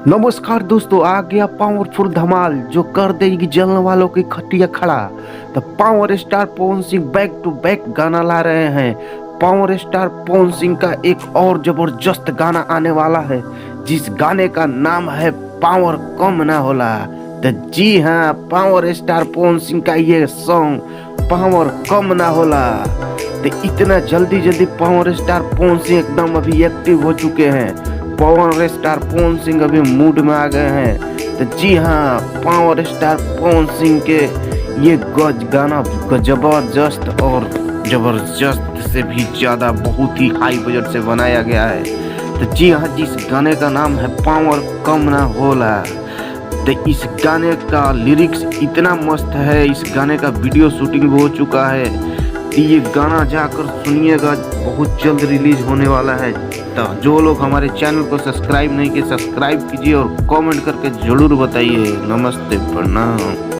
नमस्कार दोस्तों, आ गया पावरफुल धमाल जो कर देगी जलने वालों की खटिया खड़ा। तो power star Pawan Singh back to back गाना ला रहे हैं। पावर स्टार पवन सिंह का एक और जबरदस्त गाना आने वाला है, जिस गाने का नाम है पावर कम ना होला। तो जी हाँ, पावर स्टार पवन सिंह का ये सॉन्ग पावर कम ना होला। तो इतना जल्दी पावर स्टार पवन सिंह एकदम अभी एक्टिव हो चुके हैं। पावर स्टार पवन सिंह अभी मूड में आ गए हैं। तो जी हाँ, पावर स्टार पवन सिंह के ये गाना जबरदस्त और जबरदस्त से भी ज्यादा बहुत ही हाई बजट से बनाया गया है। तो जी हाँ, जिस गाने का नाम है पावर कम ना होला। तो इस गाने का लिरिक्स इतना मस्त है, इस गाने का वीडियो शूटिंग भी हो चुका है। तो ये गाना जाकर सुनिएगा, बहुत जल्द रिलीज होने वाला है। तो जो लोग हमारे चैनल को सब्सक्राइब नहीं किए, सब्सक्राइब कीजिए और कमेंट करके जरूर बताइए। नमस्ते, प्रणाम।